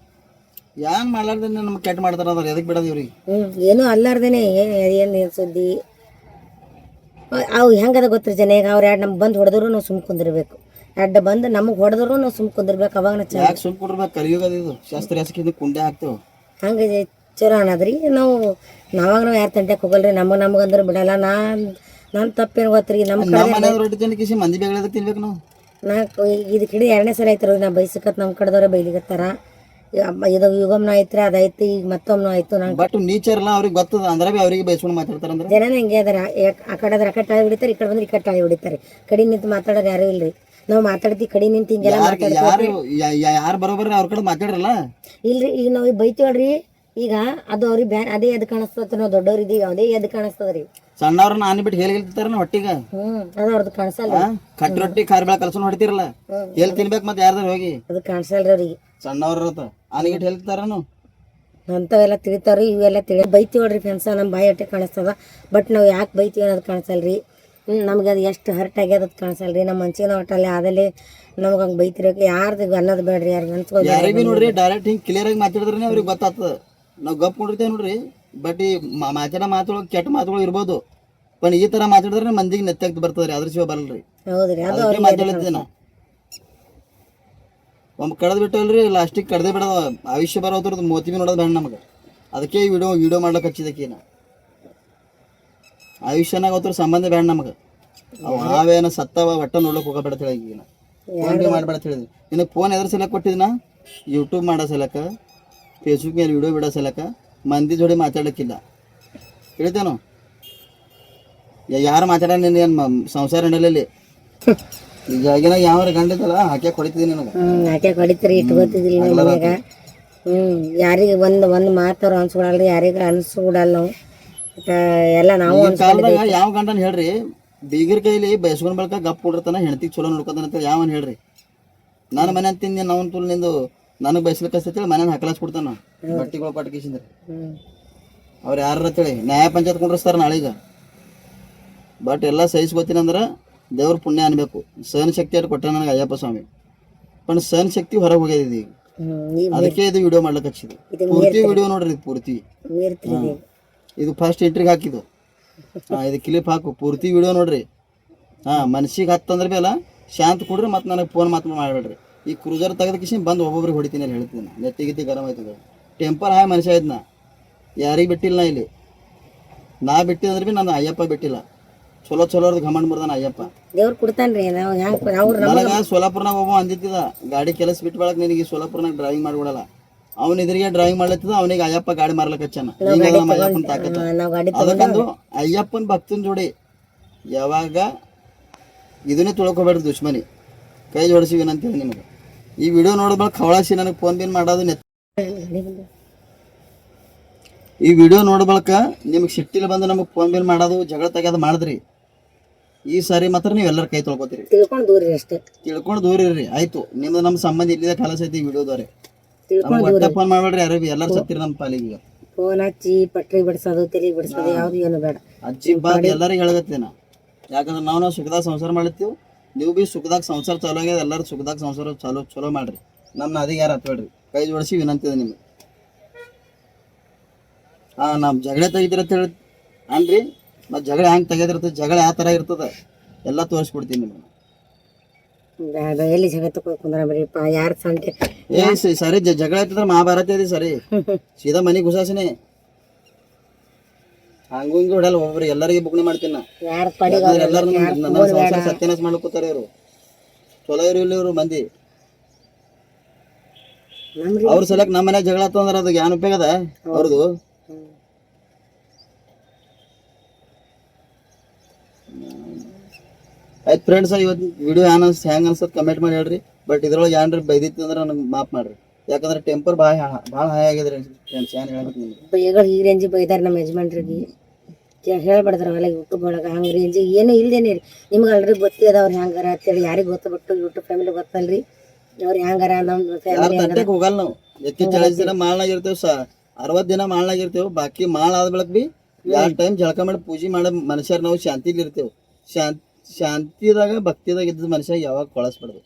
ಏನು ಮಾಡ್ಲಾರ್ದೇನೆ ನಮ್ಗೆ ಕೆಟ್ಟ ಮಾಡ್ತಾರ ಅಂದ್ರೆ ಎದಕ್ಕೆ ಬಿಡೋದು ಇವ್ರಿಗೆ? ಏನೂ ಅಲ್ಲಾರ್ದೇನೆ ಏನು ಸುದ್ದಿ ಅವು ಹೆಂಗದ ಗೊತ್ತಿರಿ ಜನ. ಈಗ ಅವ್ರು ಎರಡು ನಮ್ಗೆ ಬಂದು ಹೊಡೆದ್ರು ನಾವು ಸುಮ್ ಕುಂದಿರ್ಬೇಕು, ಅಡ್ಡ ಬಂದು ನಮಗೆ ಹೊಡೆದ್ರು ನಾವು ಸುಮ್ ಕುಂದಿರ್ಬೇಕು. ಅವಾಗ ನಾವು ಯಾಕೆ ಸುಮ್ ಕುಂದಿರ್ಬೇಕು? ಕಲಿಯುಗದ ಇದು ಶಾಸ್ತ್ರ ಹೆಸಕಿದ್ದು ಕುಂಡೆ ಹಾಕ್ತೇವೆ. ಹಂಗೆ ಚಲೋ ಅನ್ನೋದ್ರಿ. ನಾವಾಗ ನಾವು ಯಾರು ತಂಟೆಗೆ ಹೋಗಲ್ರಿ. ನಮಗೆ ಅಂದ್ರೆ ಬಿಡಲ್ಲ. ನಾನು ತಪ್ಪೇನು ಗೊತ್ತ್ರಿ, ನಮ್ಮ ರೊಟ್ಟಿ ತಿನ್ನಿಸಿ ಮಂದಿ ಬೇಗ ತಿನ್ಬೇಕು ನಾವು. ಇದು ಕಿಡಿ 2ನೇ ಸಲ ಐತ್ರಿ. ನಾ ಬೈಸಕತ್ ನಮ್ಮ ಕಡೆದವ್ರೆ ಬೈಲಿಗತ್ತಾರ. ಇದು ಯುಗಮ್ನ ಐತ್ರಿ, ಅದಾಯ್ತು, ಈಗ ಮತ್ತೊಮ್ಮೆ ಆಯ್ತು. ನಂಗೆ ಬಟ್ ನೀಚರ್ಲ್ಲ ಅವ್ರಿಗೆ ಗೊತ್ತದ ಅಂದ್ರೆ ಅವ್ರಿಗೆ ಬೈಸ್ಕೊಂಡು ಮಾತಾಡ್ತಾರೆ. ಅಂದ್ರೆ ಜನ ಹೆಂಗೆ ಅದಾರ, ಆ ಕಡೆ ಅದ್ರ ಆ ಕಡೆ ಟಾಳಿ ಹೊಡಿತಾರೆ, ಈ ಕಡೆ ಬಂದ್ರೆ ಈ ಕಡೆ ಟಾಳಿ ಹೊಡಿತಾರೆ. ಕಡೆ ನಿಂತು ಮಾತಾಡೋರು ಯಾರು ಇಲ್ರಿ. ನಾವು ಮಾತಾಡ್ತೀವಿ ಕಡೆ ನಿಂತು ಹಿಂಗೆಲ್ಲ ಯಾರು ಬರೋಬರ್ರಿ ಅವ್ರ ಕಡೆ ಮಾತಾಡ್ರಲ್ಲ. ಇಲ್ರಿ, ಈಗ ನಾವು ಬೈತೀವಲ್ರಿ, ಈಗ ಅದು ಅವ್ರಿಗೆ ಬ್ಯಾನ್ ಅದೇ ಎದ್ ಕಾಣಿಸ್ತದ. ನಾವು ದೊಡ್ಡವ್ರು ಇದೀವಿ, ಅದೇ ಎದ್ ಕಾಣಿಸ್ತದ್ರಿ. ಸಣ್ಣವ್ರನ್ನ ಆನಿ ಬಿಟ್ಟು ಹೇಳ್ತಾರ ಹೊಟ್ಟಿಗೆ. ಅದು ಅವ್ರದ್ದು ಕಾಣಿಸಲ್ಲ. ಕಟ್ಟಿ ರೊಟ್ಟಿ ಖಾರ ಬೆಳ ಕಲ್ಸೊಂಡ್ ಹೊಡಿತಿರಲ್ಲ, ಎಲ್ಲಿ ತಿನ್ಬೇಕು ಮತ್ತೆ ಯಾರ್ದಾರ ಹೋಗಿ. ಅದು ಕಾಣಿಸಲ್ರಿ ಅವ್ರಿಗೆ. ಸಣ್ಣವ್ರ ಆನಿಗಿಟ್ಟು ಹೇಳ್ತಾರನು ಅಂಥವೆಲ್ಲ ತಿಳಿತಾವ್ರಿ. ಇವೆಲ್ಲ ಬೈತೀವಲ್ರಿ ಫ್ರೆಂಡ್ಸ, ನಮ್ಮ ಬಾಯಿ ಹೊಟ್ಟೆ ಕಾಣಿಸ್ತದ. ಬಟ್ ನಾವು ಯಾಕೆ ಬೈತೀವಿ ಅನ್ನೋದು ಕಾಣಿಸಲ್ರಿ. ನಮ್ಗೆ ಅದು ಎಷ್ಟು ಹರ್ಟ್ ಆಗ್ಯದ ಅದು ಕಾಣಿಸಲ್ರಿ. ನಮ್ಮ ಮನ್ಸಿನ ಒಟ್ಟಲ್ಲಿ ಆದಲ್ಲಿ ನಮ್ಗೆ ಹಂಗೆ ಬೈತಿರೋಕೆ ಯಾರ್ದು ಅನ್ನೋದು ಬೇಡ್ರಿ. ಯಾರಿಗೆ ನೋಡ್ರಿ ಡೈರೆಕ್ಟ್ ಹಿಂಗೆ ಕ್ಲಿಯರ್ ಆಗಿ ಮಾತಾಡಿದ್ರೆ ಅವ್ರಿಗೆ ಗೊತ್ತಾಗ್ತದ. ನಾವು ಗಪ್ ನೋಡಿರ್ತೇವೆ ನೋಡ್ರಿ. ಬಟ್ ಈ ಮಾತಾಡೋ ಮಾತುಗಳು ಕೆಟ್ಟ ಮಾತುಗಳು ಇರ್ಬೋದು, ಬಟ್ ಈ ತರ ಮಾತಾಡಿದ್ರೆ ಮಂದಿಗೆ ನೆತ್ತಾಗ್ತಿ ಬರ್ತದ್ರಿ, ಅದ್ರ ಶಿವ ಬರಲ್ರಿ. ಹೌದ್ರಿ, ಅದು ಮಾತಾಡಿದ್ದೇನ ಒಮ್ಮೆ ಕಡ್ದು ಬಿಟ್ಟಲ್ರಿ ಲಾಸ್ಟಿಗೆ ಕಡ್ದೇ ಬಿಡೋದು ಆಯುಷ್ಯ ಬರೋದ್ರದ್ದು ಮೋತಿ ಬಿ ನೋಡೋದು ಬೇಡ ನಮಗೆ. ಅದಕ್ಕೆ ಈ ವಿಡಿಯೋ ಮಾಡ್ಲಿಕ್ಕೆ ಹಚ್ಚಿದಕ್ಕೆ ನಾ ಆಯುಷ್ಯನಾಗ ಹೋದ್ರ ಸಂಬಂಧ ಬೇಡ ನಮಗೆ. ಅವು ಹಾವೇನ ಸತ್ತವ ಒಟ್ಟ ನೋಡ್ಲಿಕ್ಕೆ ಹೋಗಬೇಡ ಹೇಳಿ ಈಗ ನಾ ಫೋನ್ ಬಿ ಮಾಡಬೇಡ ಹೇಳಿದ್ವಿ. ನಿನಗೆ ಫೋನ್ ಎದ್ರ ಸಲಕ್ಕೆ ಕೊಟ್ಟಿದ್ನ? ಯೂಟ್ಯೂಬ್ ಮಾಡೋ ಸಲಕ, ಫೇಸ್ಬುಕ್ ಮೇಲೆ ವಿಡಿಯೋ ಬಿಡೋ ಸಲಕ, ಮಂದಿ ಜೋಡಿ ಮಾತಾಡೋಕ್ಕಿಲ್ಲ ಹೇಳ್ತೇನು. ಯಾರು ಮಾತಾಡ ನೀನು ಏನು ಸಂಸಾರ ನಡೆಯಲಿ ಈಗ ಆಗಿನ ಯಾವ ಗಂಡಿದ್ದಲ್ಲ ಹಾಕ್ಯಾಕೆ ಹೊಡಿತಿದ್ದೀನಿ ನನಗೆ. ಯಾಕೆ ಹೊಡಿತೀರಿ ಇಟ್ಕೋತಿದ್ರಿ ಮನ್ಯಾಗ. ಯಾರಿಗೆ ಒಂದು ಮಾತಾರು ಅನ್ಸ್ಕೊಡಲ್ರಿ, ಯಾರಿಗೆ ಅನ್ಸ್ಕೊಡಲ್ಲ ನಾವು ಎಲ್ಲ ನಾವು ಕಾಲದಾಗ ಯಾವ ಗಂಡನ ಹೇಳ್ರಿ ಬೀಗರ ಕೈಲಿ ಬಯಸ್ಕೊಂಡ್ ಬಳಕ ಗಪ್ ಕೊಡಿರ್ತಾನ ಹೆಣ್ತಿಗೆ ಚಲೋ ನೋಡ್ಕೊತಾನ ಅಂತ ಯಾವನ್ ಹೇಳ್ರಿ. ನಾನು ಮನೆ ಅಂತೀನಿ ನಾವು ತುಲ್ ನಿಂದು ನನಗೆ ಬಯಸ್ಲಿಕ್ಕೆ ಹಸ್ತೇಳಿ ಮನೇನ ಹಾಕಲಾಸ್ ಕೊಡ್ತಾನ ಬಟ್ಟಿಗಳು ಪಟ್ಕಿಸಿಂದ್ರೆ ಅವ್ರು ಯಾರ ಅಂತೇಳಿ ನ್ಯಾಯ ಪಂಚಾಯತ್ ಕುಂಡ್ರಿಸ್ತಾರ ನಾಳೀಗ. ಬಟ್ ಎಲ್ಲ ಸಹಿಸ್ಕೋತೀನಿ ಅಂದ್ರೆ ದೇವ್ರ ಪುಣ್ಯ ಅನ್ಬೇಕು. ಸಹನ ಶಕ್ತಿ ಅಟ್ಟು ಕೊಟ್ಟ ನನಗೆ ಅಯ್ಯಪ್ಪ ಸ್ವಾಮಿ. पण ಸಹನ ಶಕ್ತಿ ಹೊರಗೆ ಹೋಗ್ಯದ ಈಗ. ಅದಕ್ಕೆ ಇದು ವಿಡಿಯೋ ಮಾಡ್ಲಿಕ್ಕೆ ಹಚ್ಚಿದೆ. ಪೂರ್ತಿ ವಿಡಿಯೋ ನೋಡ್ರಿ ಪೂರ್ತಿ. ಇದು ಫಸ್ಟ್ ಎಂಟ್ರಿಗೆ ಹಾಕಿದ್ದು. ಇದು ಕ್ಲಿಪ್ ಹಾಕು ಪೂರ್ತಿ ವಿಡಿಯೋ ನೋಡ್ರಿ. ಮನ್ಸಿಗೆ ಹತ್ತಂದ್ರೆ ಬಿ ಅಲ್ಲ ಶಾಂತ ಕೊಡ್ರಿ. ಮತ್ತು ನನಗೆ ಫೋನ್ ಮಾತು ಮಾಡಬೇಡ್ರಿ. ಈ ಕ್ರೂಸರ್ ತೆಗೆದ ಕಿಶನ್ ಬಂದು ಒಬ್ಬೊಬ್ರಿಗೆ ಹೊಡಿತೀನಿ ಅಲ್ಲಿ ಹೇಳ್ತೀನಿ. ನೆತ್ತಿಗಿತ್ತಿ ಗರಂ ಆಯ್ತದ. ಟೆಂಪರ್ ಹಾಯ್ ಮನುಷ್ಯ ಇದ್ನ ಯಾರಿಗೆ ಬಿಟ್ಟಿಲ್ಲ ನಾ ಇಲ್ಲಿ. ನಾ ಬಿಟ್ಟಿದ್ರೆ ಬಿ ನಾನು ಅಯ್ಯಪ್ಪ ಬಿಟ್ಟಿಲ್ಲ. ಚಲೋ ಚಲೋರ್ದು ಘಮಂಡ್ ಮುರ್ದಾನ ಅಯ್ಯಪ್ಪ. ದೇವ್ರು ಕೊಡ್ತಾನ್ರಿ. ನನಗ ಸೋಲಾಪುರ್ನಾಗ ಒಬ್ಬ ಅಂದಿತ್ತಿದ ಗಾಡಿ ಕೆಲಸ ಬಿಟ್ಟು ಬಳಕ ನಿನಗೆ ಸೋಲಾಪುರ್ನಾಗ ಡ್ರೈವಿಂಗ್ ಮಾಡ್ಬಿಡಲ್ಲ. ಅವ್ನ ಇದ್ರಿಗೆ ಡ್ರೈವಿಂಗ್ ಮಾಡ್ಲತ್ತದ ಅವನಿಗೆ ಅಯ್ಯಪ್ಪ ಗಾಡಿ ಮಾರ್ಲಕ್ಕ ಹಚ್ಚಾನ. ನಮ್ಮ ಅಯ್ಯಪ್ಪನ ತಾಕತ್ತ. ಅದಕ್ಕಂದು ಅಯ್ಯಪ್ಪನ ಭಕ್ತನ ಜೋಡಿ ಯಾವಾಗ ಇದನ್ನೇ ತುಳ್ಕೊಬೇಡ್ರಿ ದುಶ್ಮನಿ. ಕೈ ಜೋಡಿಸಿ ವಿನಂತೀನಿ ನಿಮಗೆ. ಈ ವಿಡಿಯೋ ನೋಡಿದ್ಮೇಲೆ ಖವಳಾಸಿ ನನಗೆ ಫೋನ್ ಬಿನ್ ಮಾಡೋದು ಈ ವಿಡಿಯೋ ನೋಡ ಬಳಕ ನಿಮ್ಗೆ ಸಿಟ್ಟಿಲ್ ಬಂದು ನಮಗೆ ಫೋನ್ ಬಿಲ್ ಮಾಡೋದು ಜಗಳ ತೆಗೆದು ಮಾಡಿದ್ರಿ. ಈ ಸಾರಿ ಮಾತ್ರ ನೀವು ಎಲ್ಲರ ಕೈ ತೊಳ್ಕೊತೀರಿ. ತಿಳ್ಕೊಂಡು ದೂರ ಇರ್ರಿ ಆಯ್ತು. ನಿಮ್ದು ನಮ್ಮ ಸಂಬಂಧ ಇಲ್ಲಿದೆ ಕಲಸ ಐತಿ. ಈ ವಿಡಿಯೋದವ್ರೆ ಒಟ್ಟ ಫೋನ್ ಮಾಡ್ಬೇಡ್ರಿ ಯಾರು ಎಲ್ಲರೂ ಸತ್ತಿರಿ ನಮ್ಮ ಪಾಲಿಗೆ. ಫೋನ್ ಹಚ್ಚಿ ಪಟ್ರಿ ಬಿಡ್ಸೋದು ತಲೆ ಬಿಡ್ಸೋದು ಯಾವ್ದು ಏನು ಬೇಡ. ಹಚ್ಚಿ ಬಾದ್ ಎಲ್ಲರಿಗೆ ಹೇಳಗತ್ತೇನ. ಯಾಕಂದ್ರೆ ನಾವು ಸುಖದಾಗ ಸಂಸಾರ ಮಾಡ್ತೀವಿ. ನೀವು ಬಿ ಸುಖದಾಗ ಸಂಸಾರ ಚಾಲೋ ಆಗ್ಯದ. ಎಲ್ಲರೂ ಸುಖದಾಗ ಸಂಸಾರ ಚಲೋ ಮಾಡ್ರಿ. ನಮ್ಮ ಅದಿಗೆ ಯಾರು ಹತ್ಬೇಡ್ರಿ. ಕೈ ಜೋಡಿಸಿ ವಿನಂತಿ ಇದೆ ನಿಮಗೆ. ನಮ್ಮ ಜಗಳ ತೆಗಿದಿರತ್ತ ಹೇಳಿ ಅನ್ರಿ. ಮತ್ತು ಜಗಳ ಹೆಂಗೆ ತೆಗೆದಿರ್ತದೆ, ಜಗಳ ಯಾವ ಥರ ಇರ್ತದೆ ಎಲ್ಲ ತೋರಿಸ್ಬಿಡ್ತೀನಿ ನಿಮಗೆ. ಎಲ್ಲಿ ಜಗಳ ತಗೊಂಡ್ರ ಬರೀಪ್ಪ ಯಾರು ಸಂತೆ ಸರಿ ಜಗಳ ಆಯ್ತಂದ್ರೆ ಮಹಾಭಾರತ ಇದೆ ಸರಿ. ಸೀದಾ ಮನೆಗೆ ಗುಸಾಸಿನಿ ಹಂಗೂ ಹಿಂಗೂ ಹೊಡಲ್ಲ. ಒಬ್ಬರು ಎಲ್ಲರಿಗೆ ಬುಕ್ನಿ ಮಾಡ್ತೀನಿ ನಾ. ಎಲ್ಲರೂ ನನ್ನ ಸಂಸಾರ ಸತ್ಯನಾಶ ಮಾಡ್ಕೋತಾರೆ ಇವರು. ಚಲೋ ಇರಲಿಲ್ಲ ಇವರು ಮಂದಿ. ಅವ್ರ ಸಲಕ್ ನಮ್ಮ ಮನ್ಯಾಗ ಜಗಳ ಆತು ಅಂದ್ರೆ ಅದು ಏನು ಉಪಯೋಗ ಅದ ಅವ್ರದ್ದು? ಆಯ್ತು ಫ್ರೆಂಡ್ಸ್, ಇವತ್ತು ವಿಡಿಯೋ ಹೆಂಗೆ ಅನ್ಸತ್ ಕಮೆಂಟ್ ಮಾಡಿ ಹೇಳ್ರಿ. ಬಟ್ ಇದ್ರೊಳಗೆ ಏನ್ರಿ ಬೈದಿತ್ತು ಅಂದ್ರೆ ನನಗೆ ಮಾಫ್ ಮಾಡ್ರಿ. ಯಾಕಂದ್ರೆ ಟೆಂಪರ್ ಭಾಳ ಹಾಯ್ ಆಗಿದ್ರಿ ಫ್ರೆಂಡ್ಸ್. ಏನು ಹೇಳ್ಬೇಕು ನಿಮ್ಗೆ? ಈ ರೇಂಜ್ ಬೈದಾರ ನಮ್ಮ ಯಜಮಾನ್ರಿಗೆ ಹೇಳ್ಬಾರ್ದ್ರ ಅವೆಲ್ಲ ಯೂಟ್ಯೂಬ್ ಒಳಗೆ ಹಂಗೆ ರೇಂಜ್ ಏನೂ ಇಲ್ದೇನೆ ರೀ. ನಿಮ್ಗೆ ಆಲ್ರೆಡಿ ಗೊತ್ತಿದೆ ಅವ್ರು ಹೆಂಗಾರ ಅಂತೇಳಿ. ಯಾರಿಗೆ ಗೊತ್ತಬಿಟ್ಟು ಯೂಟ್ಯೂಬ್ ಫ್ಯಾಮಿಲಿ ಗೊತ್ತಲ್ರಿ ಅವ್ರು ಹೆಂಗಾರ. ನಮ್ಮ ಫ್ಯಾಮಿಲಿ ಹೋಗಲ್ಲ ನಾವು. 40 ದಿನ ಮಾಳ್ನಾಗ ಇರ್ತೇವೆ, 60 ದಿನ ಮಾಳ್ನಾಗ ಇರ್ತೇವೆ. ಬಾಕಿ ಮಾಳ ಆದ ಬಳಕ ಬಿ 2 ಟೈಮ್ ಜಳಕ ಮಾಡಿ ಪೂಜೆ ಮಾಡೋ ಮನುಷ್ಯರು ನಾವು ಶಾಂತಿಲಿ ಇರ್ತೇವೆ. ಶಾಂತಿದಾಗ ಭಕ್ತಿದಾಗ ಇದ್ದ ಮನುಷ್ಯ ಯಾವಾಗ ಕೊಳಸ್ಬಿಡ್ದು.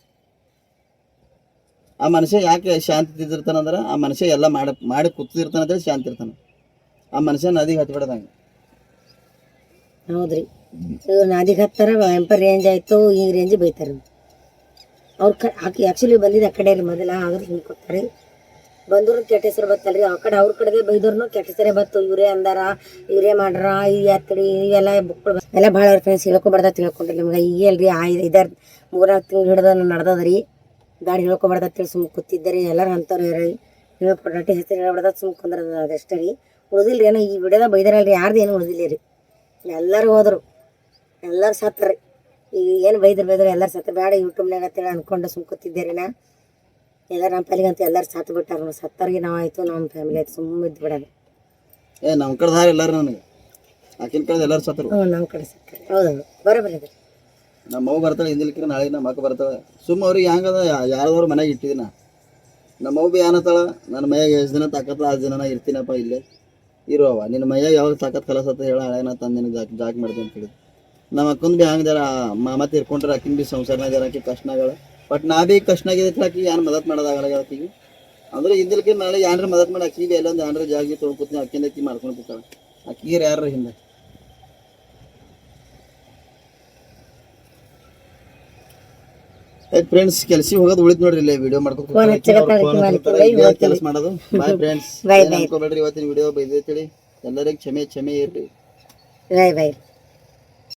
ಆ ಮನುಷ್ಯ ಯಾಕೆ ಶಾಂತಿ ಇದ್ದಿರ್ತಾನಂದ್ರೆ ಆ ಮನುಷ್ಯ ಎಲ್ಲ ಮಾಡಿ ಕೂತಿರ್ತಾನ ಅಂತೇಳಿ ಶಾಂತಿ ಇರ್ತಾನೆ. ಆ ಮನುಷ್ಯ ನದಿಗೆ ಹತ್ಬಿಡದಂಗೆ. ಹೌದ್ರಿ. ಇವ್ರು ನದಿಗೆ ಹತ್ತಾರ ಎಂಪರ್ ರೇಂಜ್ ಆಯ್ತು ಈ ರೇಂಜ್ ಬೈತಾರ ಅವ್ರು. ಆ್ಯಕ್ಚುಲಿ ಬಂದಿದ್ದು ಆ ಕಡೆ ರೀ ಮೊದಲ. ಆದ್ರೂ ಹಿಂಕೊಡ್ತಾರೆ ಬಂದ್ರು ಕೆಟ್ಟ ಹೆಸರು ಬತ್ತಲ್ರಿ. ಆ ಕಡೆ ಅವ್ರ ಕಡೆದೇ ಬೈದವ್ರು ಕೆಟ್ಟ ಹೆಸರೇ ಬತ್ತು. ಇವರೇ ಅಂದಾರ, ಇವರೇ ಮಾಡ್ರ, ಈ ಎತ್ತಡಿ ಇವೆಲ್ಲ ಬುಕ್ಗಳು ಎಲ್ಲ ಭಾಳ ಫ್ರೆಂಡ್ಸ್ ಹೇಳ್ಕೊಬಾರ್ದ ತಿಳ್ಕೊಂಡ್ರಿ ನಿಮ್ಗೆ. ಈಗ ಅಲ್ರಿ 5-6 ತಿಂಗಳು ಹಿಡ್ದ ನಡ್ದದ್ರಿ. ಗಾಡಿ ಹೇಳ್ಕೊಬಾರ್ದ ತಿಳಿ ಸುಮ್ಮ ಕೂತಿದ್ದಾರೆ. ಎಲ್ಲರೂ ಅಂಥವ್ರು ಹೇಳ್ಕೊಡ್ರಿ ಹೆಸರು ಹೇಳ್ಬಾರ್ದ ಸುಮ್ಮ ಕುಂದ್ರದ ಅದಷ್ಟೇ ರೀ. ಉಳಿದಿಲ್ರಿ ಏನೋ ಈ ವಿಡಿಯೋದಾಗ ಬೈದಾರಲ್ರಿ. ಯಾರ್ದು ಏನು ಉಳಿದಿಲ್ಲ ರೀ. ಎಲ್ಲರೂ ಹೋದರು, ಎಲ್ಲರೂ ಸತ್ತರಿ. ಈಗ ಏನು ಬೈದ್ರು ಎಲ್ಲರೂ ಸತ್ತ ಬೇಡ ಯೂಟ್ಯೂಬ್ನಾಗ ಅಂತೇಳಿ ಅಂದ್ಕೊಂಡು ಸುಮ್ಮ ಕೂತಿದ್ದೇರಿ. ನಾ ಎಲ್ಲ ನಮ್ಮ ಪಾಲಿಗೆ ಅಂತ ಎಲ್ಲರೂ ಸತ್ತು ಬಿಟ್ಟಾರ. ಸತ್ತವ್ರಿಗೆ ನಾವು ಆಯಿತು, ನಮ್ಮ ಫ್ಯಾಮಿಲಿ ಆಯ್ತು, ಸುಮ್ಮ ಇದ್ದು ಬಿಡೋದು. ನಮ್ಮ ಕಡೆ ಎಲ್ಲರೂ ನನಗೆ ಆಕಿನ ಕಡೆ ಎಲ್ಲರೂ ಸತ್ತರು. ನಮ್ಮ ಕಡೆ ಸತ್ತರು. ಹೌದೌದು ಬರೋಬರಿ ಅದ. ನಮ್ಮ ಮಗು ಬರ್ತಾಳೆ ಹಿಂದಿಲ್ಕಿರ ನಾಳೆ ನಮ್ಮ ಅಕ್ಕ ಬರ್ತಾಳೆ. ಸುಮ್ಮ ಅವ್ರಿಗೆ ಹೆಂಗದ ಯಾರ್ದವ್ರು ಮನೆಗೆ ಇಟ್ಟಿದ್ದೀನ. ನಮ್ಮ ಮಗು ಬಿ ಏನತ್ತಾಳ ನನ್ನ ಮೈಯಾಗ ಎಷ್ಟು ದಿನ ತಾಕತ್ತ 10 ದಿನ ಇರ್ತೀನಪ್ಪ ಇಲ್ಲೇ ಇರುವವ. ನಿನ್ನ ಮೈಯಾಗ ಯಾವಾಗ ತಾಕತ್ ಕಲಸತ್ತ ಹೇಳ ಹಳೆನ ತಂದು ನಿನಗೆ ಜಾಕ್ ಮಾಡಿದೆ ಅಂತ ಹೇಳಿದ್ರು. ನಮ್ಮ ಅಕ್ಕಂದು ಬಿ ಹಂಗೆ ಜರ ಮತ್ತೆ ಇರ್ಕೊಂಡ್ರೆ ಆಕಿನ ಬಿ ಸಂಸಾರನಾಗ ಜರ ಆಕಿ ಕಷ್ಟನಾಗಳ. ಬಟ್ ನಾ ಬಿ ಕಷ್ಟನಾಗಿದೆ ಆಕಿ ಏನು ಮದತ್ ಮಾಡೋದಾಗಲ್ಲ ಆಕಿಗೆ. ಅಂದ್ರೆ ಹಿಂದಿಲ್ಕೆ ನಾಳೆ ಏನ್ರ ಮದತ್ ಮಾಡಿ ಆಕಿಗೆ ಎಲ್ಲೊಂದು ಏನ್ರ ಜಾಗಿ ತೊಳ್ಕೊತೀನಿ ಆಕಿಂದ ಆಕಿ ಮಾಡ್ಕೊಂಡು ಬಿಟ್ಟಾಳ. ಆಕಿಗೆ ಯಾರ ಹಿಂದೆ ಫ್ರೆಂಡ್ಸ್ ಕೆಲ್ಸಿಗೆ ಹೋಗೋದು ಉಳಿದ್ ನೋಡ್ರಿ ಇಲ್ಲೇ ವಿಡಿಯೋ ಫೋನ್ ಹಚ್ಚಬೇಕು ಕೆಲಸ ಮಾಡೋದು ಬಾಯ್ ಫ್ರೆಂಡ್ಸ್ Bye, ಅನ್ಕೋಬೇಡ್ರಿ ಇವತ್ತಿನ ವಿಡಿಯೋ ಬೈದೈತಿ ಎಲ್ಲರಿಗೂ ಕ್ಷಮೆ ಇರ್ರಿ ಬಾಯ್ ಬಾಯ್